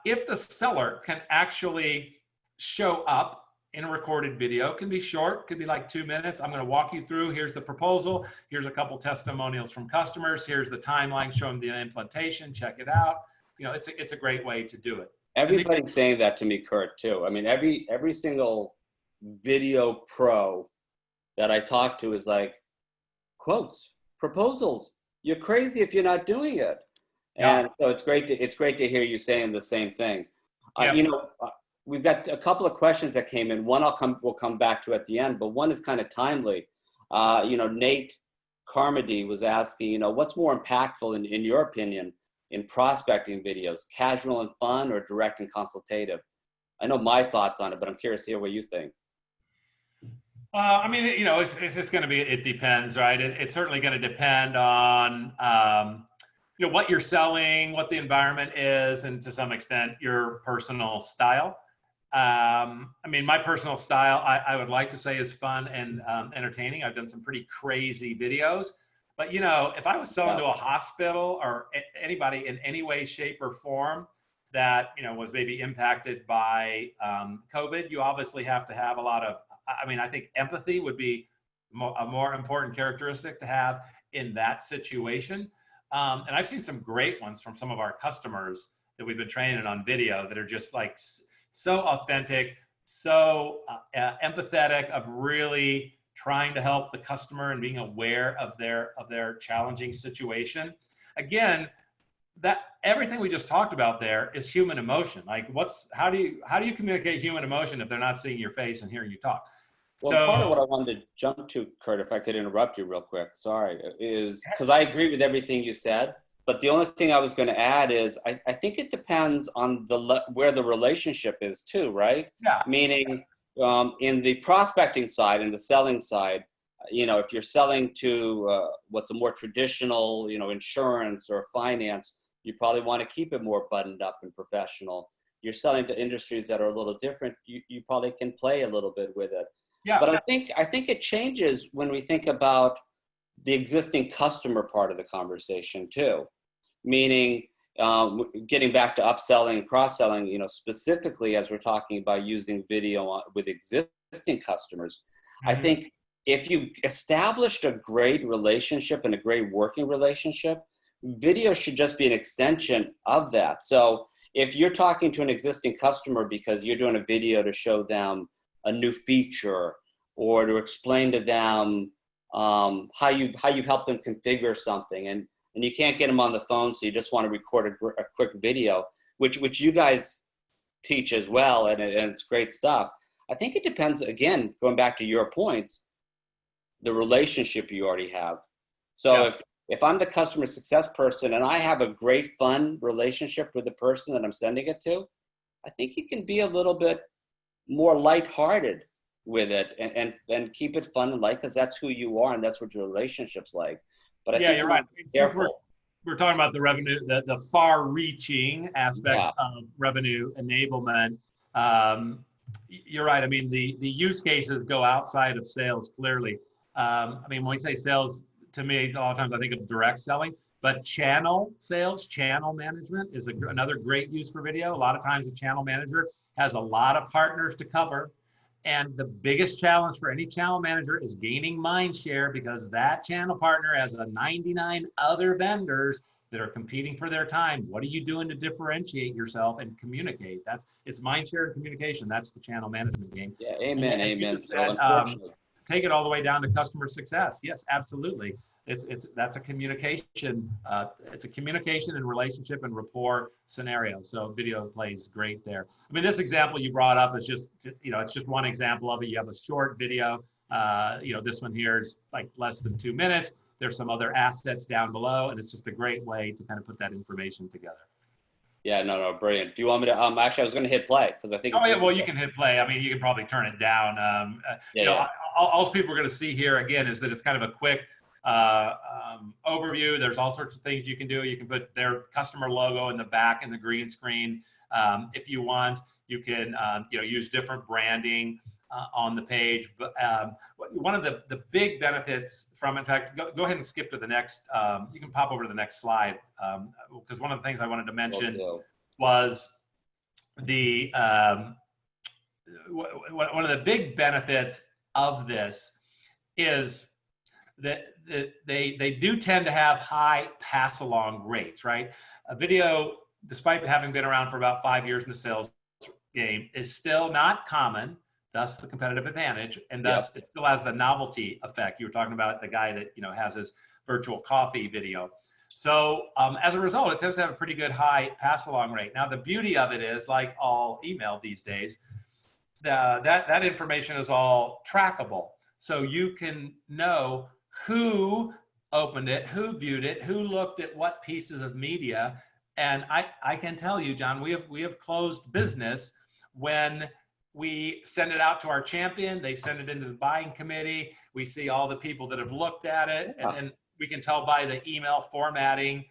if the seller can actually show up in a recorded video, can be short, could be like 2 minutes. I'm going to walk you through. Here's the proposal. Here's a couple testimonials from customers. Here's the timeline showing the implementation. Check it out. It's a great way to do it. Everybody's saying that to me, Kurt, too. I mean, every single video pro that I talk to is like, quotes, proposals. You're crazy if you're not doing it. Yeah. And so it's great to hear you saying the same thing. Yeah. We've got a couple of questions that came in. One we'll come back to at the end, but one is kind of timely. Nate Carmody was asking, what's more impactful in your opinion in prospecting videos, casual and fun or direct and consultative? I know my thoughts on it, but I'm curious to hear what you think. It's going to be, it depends, right? It's certainly going to depend on, what you're selling, what the environment is, and to some extent your personal style. My personal style, I would like to say is fun and entertaining. I've done some pretty crazy videos, but if I was selling to a hospital or anybody in any way, shape, or form that was maybe impacted by COVID, you obviously have to have a lot of. I think empathy would be a more important characteristic to have in that situation. And I've seen some great ones from some of our customers that we've been training on video that are just like so authentic, so empathetic, of really trying to help the customer and being aware of their challenging situation. Again, that everything we just talked about there is human emotion. Like how do you communicate human emotion if they're not seeing your face and hearing you talk? Well, part of what I wanted to jump to, Kurt, if I could interrupt you real quick, sorry, is because I agree with everything you said, but the only thing I was going to add is I think it depends on where the relationship is too, right? Yeah. Meaning in the prospecting side and the selling side, if you're selling to what's a more traditional, insurance or finance, you probably want to keep it more buttoned up and professional. You're selling to industries that are a little different. You probably can play a little bit with it. Yeah. But I think it changes when we think about the existing customer part of the conversation too. Meaning, getting back to upselling and cross-selling, specifically as we're talking about using video with existing customers, mm-hmm. I think if you established a great relationship and a great working relationship, video should just be an extension of that. So if you're talking to an existing customer because you're doing a video to show them a new feature or to explain to them how you've helped them configure something, and you can't get them on the phone, so you just want to record a quick video, which you guys teach as well, and it's great stuff. I think it depends, again, going back to your points, the relationship you already have. So Yeah. if I'm the customer success person and I have a great fun relationship with the person that I'm sending it to, I think you can be a little bit more lighthearted with it, and keep it fun and light, because that's who you are and that's what your relationship's like. But I Yeah, think you're you right. want to be Since careful. we're talking about the revenue, the far-reaching aspects Yeah. of revenue enablement. You're right. I mean, the use cases go outside of sales clearly. I mean, when we say sales, to me, a lot of times I think of direct selling, but channel sales, channel management is another great use for video. A lot of times, a channel manager has a lot of partners to cover. And the biggest challenge for any channel manager is gaining mind share, because that channel partner has a 99 other vendors that are competing for their time. What are you doing to differentiate yourself and communicate? It's mind share and communication. That's the channel management game. Yeah. And Amen. as you Amen. just So said, unfortunately, take it all the way down to customer success. Yes, absolutely. That's a communication. It's a communication and relationship and rapport scenario. So video plays great there. I mean, this example you brought up is just, it's just one example of it. You have a short video. This one here is like less than 2 minutes. There's some other assets down below, and it's just a great way to kind of put that information together. yeah, no, brilliant. Do you want me to, actually, I was going to hit play because I think Oh it's yeah, really well you good. can hit play. I mean, you can probably turn it down. Yeah, yeah. All people are going to see here again is that it's kind of a quick overview. There's all sorts of things you can do. You can put their customer logo in the back in the green screen. If you want, you can use different branding on the page. But one of the big benefits from, in fact, go ahead and skip to the next. You can pop over to the next slide, because one of the things I wanted to mention was the one of the big benefits of this is that they do tend to have high pass along rates, right? A video, despite having been around for about 5 years in the sales game, is still not common, thus the competitive advantage, and thus it still has the novelty effect. You were talking about the guy that has his virtual coffee video. So as a result, it tends to have a pretty good high pass along rate. Now, the beauty of it is, like all email these days, that information is all trackable. So you can know who opened it, who viewed it, who looked at what pieces of media. And I can tell you, John, we have closed business when we send it out to our champion. They send it into the buying committee. We see all the people that have looked at it, and then we can tell by the email formatting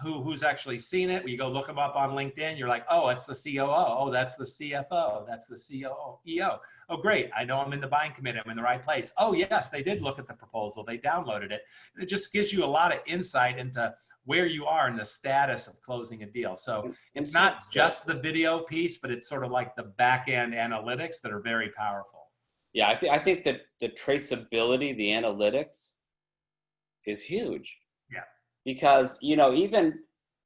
who's actually seen it. You go look them up on LinkedIn. You're like, oh, it's the COO. Oh, that's the CFO. That's the CEO. Oh, great. I know I'm in the buying committee. I'm in the right place. Oh, yes, they did look at the proposal. They downloaded it. It just gives you a lot of insight into where you are in the status of closing a deal. So it's not just the video piece, but it's sort of like the back end analytics that are very powerful. Yeah, I think that the traceability, the analytics is huge. Yeah. Because, even,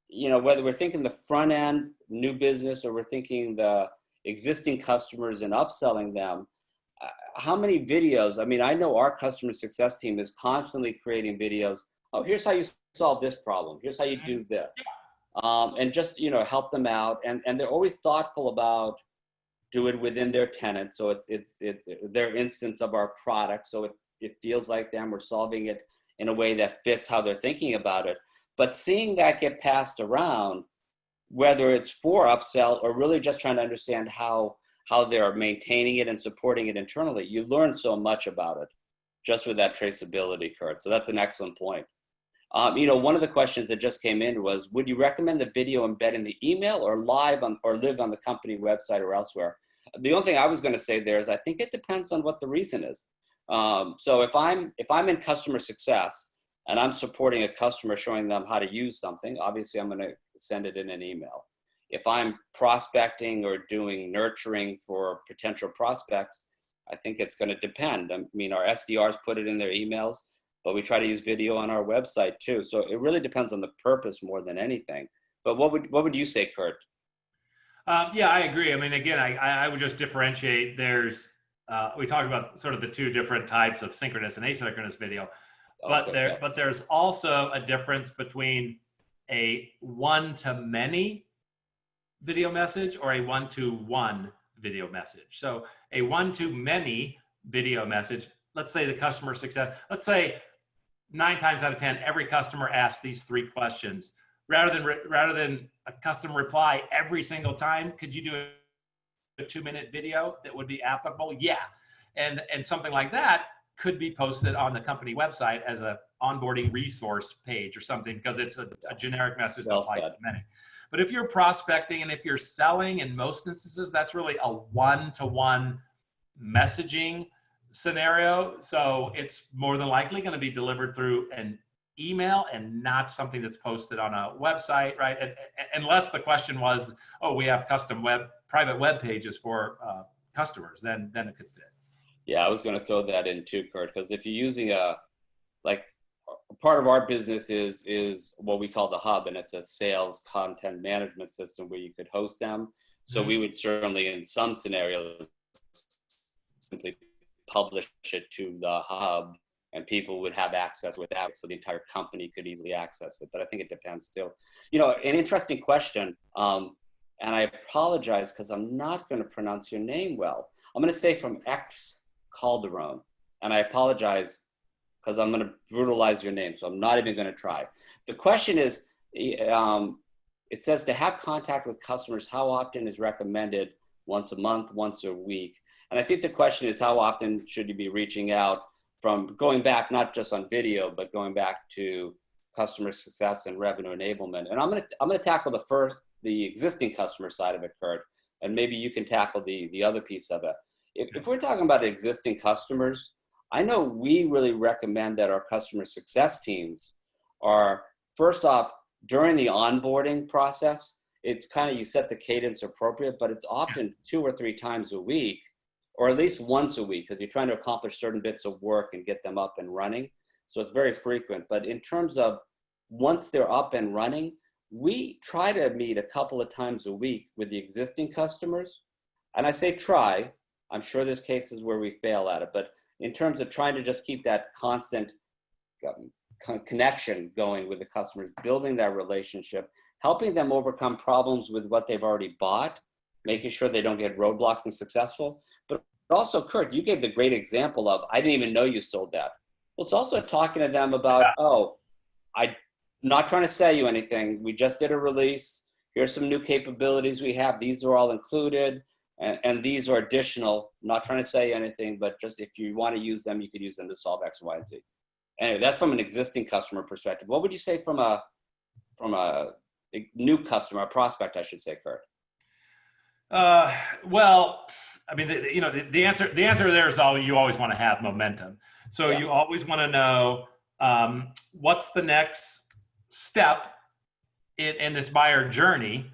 whether we're thinking the front end new business or we're thinking the existing customers and upselling them, how many videos? I mean, I know our customer success team is constantly creating videos. Oh, here's how you solve this problem. Here's how you do this. And just, help them out. And they're always thoughtful about do it within their tenant. So it's their instance of our product. So it feels like them. We're solving it in a way that fits how they're thinking about it. But seeing that get passed around, whether it's for upsell or really just trying to understand how they're maintaining it and supporting it internally, you learn so much about it just with that traceability, Kurt. So that's an excellent point. One of the questions that just came in was, would you recommend the video embed in the email or live or live on the company website or elsewhere? The only thing I was going to say there is I think it depends on what the reason is. So if I'm in customer success and I'm supporting a customer, showing them how to use something, obviously I'm going to send it in an email. If I'm prospecting or doing nurturing for potential prospects, I think it's going to depend. I mean, our SDRs put it in their emails, but we try to use video on our website too. So it really depends on the purpose more than anything. But what would you say, Kurt? Yeah, I agree. I mean, again, I would just differentiate. There's we talked about sort of the two different types of synchronous and asynchronous video, but Okay. Yeah. there's also a difference between a one-to-many video message or a one-to-one video message. So a one-to-many video message, let's say the customer success, let's say 9 times out of 10, every customer asks these 3 questions. Rather than a customer reply every single time, could you do a 2-minute video that would be applicable? Yeah. And something like that could be posted on the company website as a onboarding resource page or something, because it's a generic message that applies to many. But if you're prospecting and if you're selling, in most instances, that's really a one-to-one messaging scenario. So it's more than likely going to be delivered through an email and not something that's posted on a website, right? Unless the question was, oh, we have custom private web pages for customers, then it could fit. Yeah, I was going to throw that in too, Kurt, because if you're using like part of our business is what we call the hub, and it's a sales content management system where you could host them. So we would certainly, in some scenarios, simply publish it to the hub, and people would have access with that, so the entire company could easily access it. But I think it depends too. You know, an interesting question, and I apologize because I'm not going to pronounce your name well. I'm going to say from X Calderon, and I apologize because I'm going to brutalize your name, so I'm not even going to try. The question is, it says to have contact with customers, how often is recommended? Once a month, once a week? And I think the question is, how often should you be reaching out, from going back, not just on video, but going back to customer success and revenue enablement? And I'm going to tackle the existing customer side of it, Kurt, and maybe you can tackle the other piece of it. If we're talking about existing customers, I know we really recommend that our customer success teams are, first off, during the onboarding process, it's kind of, you set the cadence appropriate, but it's often 2 or 3 times a week, or at least once a week, because you're trying to accomplish certain bits of work and get them up and running. So it's very frequent. But in terms of once they're up and running, we try to meet a couple of times a week with the existing customers. And I say try, I'm sure there's cases where we fail at it, but in terms of trying to just keep that constant connection going with the customers, building that relationship, helping them overcome problems with what they've already bought, making sure they don't get roadblocks and successful. But also, Kurt, you gave the great example of, I didn't even know you sold that. Well, it's also talking to them about, oh, I'm not trying to sell you anything. We just did a release. Here's some new capabilities we have. These are all included. And these are additional, not trying to say anything, but just if you want to use them, you could use them to solve X, Y, and Z. Anyway, that's from an existing customer perspective. What would you say from a new customer, a prospect, I should say, Kurt? Well, I mean, the answer there is you always want to have momentum. So you always want to know what's the next step in this buyer journey,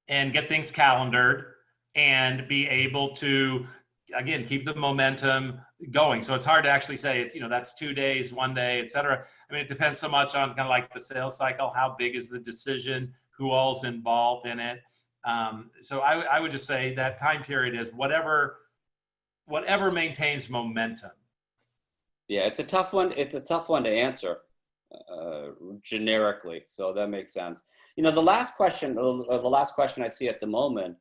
and get things calendared and be able to, again, keep the momentum going. So it's hard to actually say it's, that's 2 days, 1 day, et cetera. I mean, it depends so much on kind of like the sales cycle, how big is the decision, who all's involved in it. So I would just say that time period is whatever maintains momentum. Yeah, it's a tough one. It's a tough one to answer generically. So that makes sense. The last question I see at the moment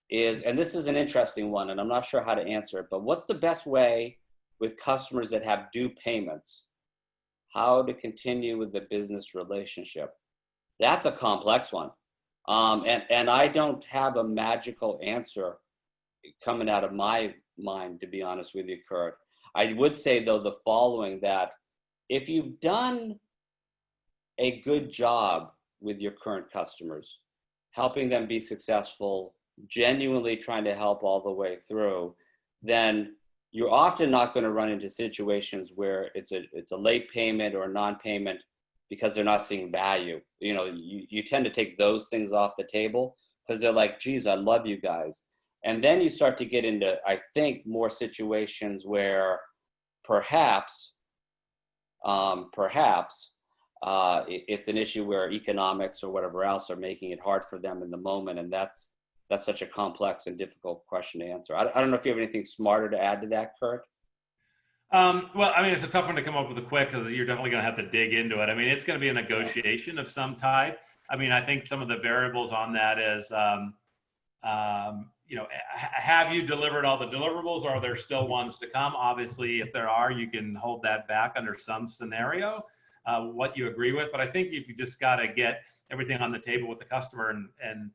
is, and this is an interesting one, and I'm not sure how to answer it, but what's the best way with customers that have due payments, how to continue with the business relationship? That's a complex one. And I don't have a magical answer coming out of my mind, to be honest with you, Kurt. I would say, though, the following, that if you've done a good job with your current customers, helping them be successful, genuinely trying to help all the way through, then you're often not going to run into situations where it's a late payment or a non-payment because they're not seeing value. You tend to take those things off the table because they're like, geez, I love you guys. And then you start to get into, I think, more situations where perhaps it's an issue where economics or whatever else are making it hard for them in the moment. And that's that's such a complex and difficult question to answer. I don't know if you have anything smarter to add to that, Kurt. Well, I mean, it's a tough one to come up with a quick, because you're definitely going to have to dig into it. I mean, it's going to be a negotiation of some type. I mean, I think some of the variables on that is, you know, have you delivered all the deliverables, or are there still ones to come? Obviously, if there are, you can hold that back under some scenario, what you agree with. But I think if you just got to get everything on the table with the customer, and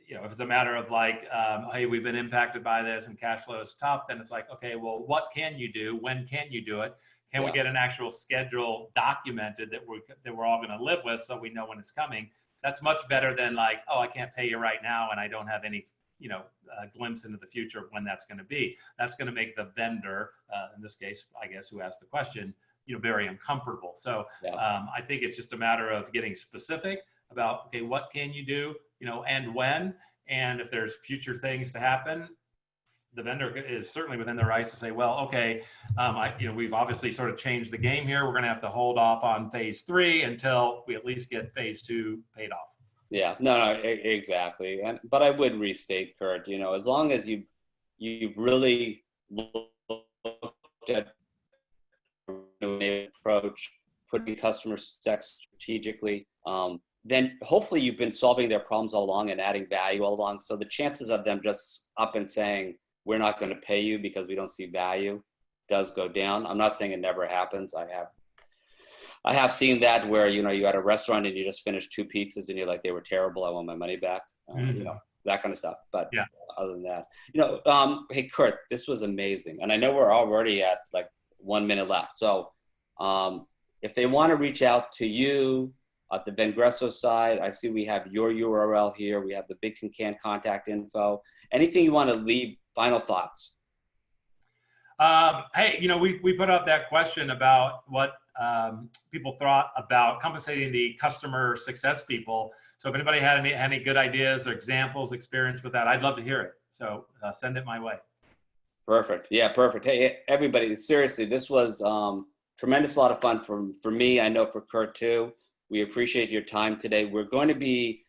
you know, if it's a matter of like, hey, we've been impacted by this and cash flow is tough, then it's like, okay, well, what can you do? When can you do it? Can we get an actual schedule documented that we're all going to live with, so we know when it's coming? That's much better than like, oh, I can't pay you right now, and I don't have any, you know, glimpse into the future of when that's going to be. That's going to make the vendor, in this case, I guess, who asked the question, you know, very uncomfortable. So I think it's just a matter of getting specific about, okay, what can you do, you know, and when, and if there's future things to happen, the vendor is certainly within their rights to say, well, okay, you know, we've obviously sort of changed the game here. We're going to have to hold off on phase 3 until we at least get phase 2 paid off. Yeah, no, exactly. But I would restate, Kurt, you know, as long as you've really looked at the approach, putting customer success strategically, then hopefully you've been solving their problems all along and adding value all along. So the chances of them just up and saying, we're not going to pay you because we don't see value, does go down. I'm not saying it never happens. I have seen that where, you know, you at a restaurant and you just finished 2 pizzas and you're like, they were terrible, I want my money back. You know, that kind of stuff. But other than that, you know, hey, Kurt, this was amazing. And I know we're already at like 1 minute left. So if they want to reach out to you at the Vengresso side, I see we have your URL here. We have the Big Can contact info. Anything you want to leave, final thoughts? Hey, you know, we put out that question about what people thought about compensating the customer success people. So if anybody had any good ideas or examples, experience with that, I'd love to hear it. So send it my way. Perfect. Yeah, perfect. Hey, everybody, seriously, this was tremendous lot of fun for me. I know for Kurt too. We appreciate your time today. We're going to be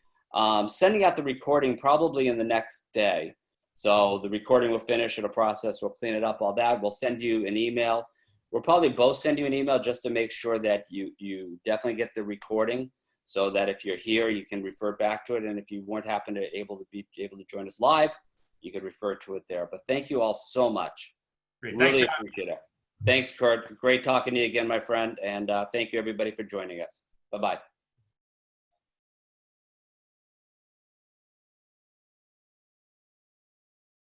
sending out the recording probably in the next day. So the recording will finish, it'll process, we'll clean it up, all that. We'll send you an email. We'll probably both send you an email just to make sure that you definitely get the recording, so that if you're here, you can refer back to it. And if you weren't able to join us live, you could refer to it there. But thank you all so much. Great. Really appreciate it. Thanks, Kurt. Great talking to you again, my friend. And thank you, everybody, for joining us. Bye-bye.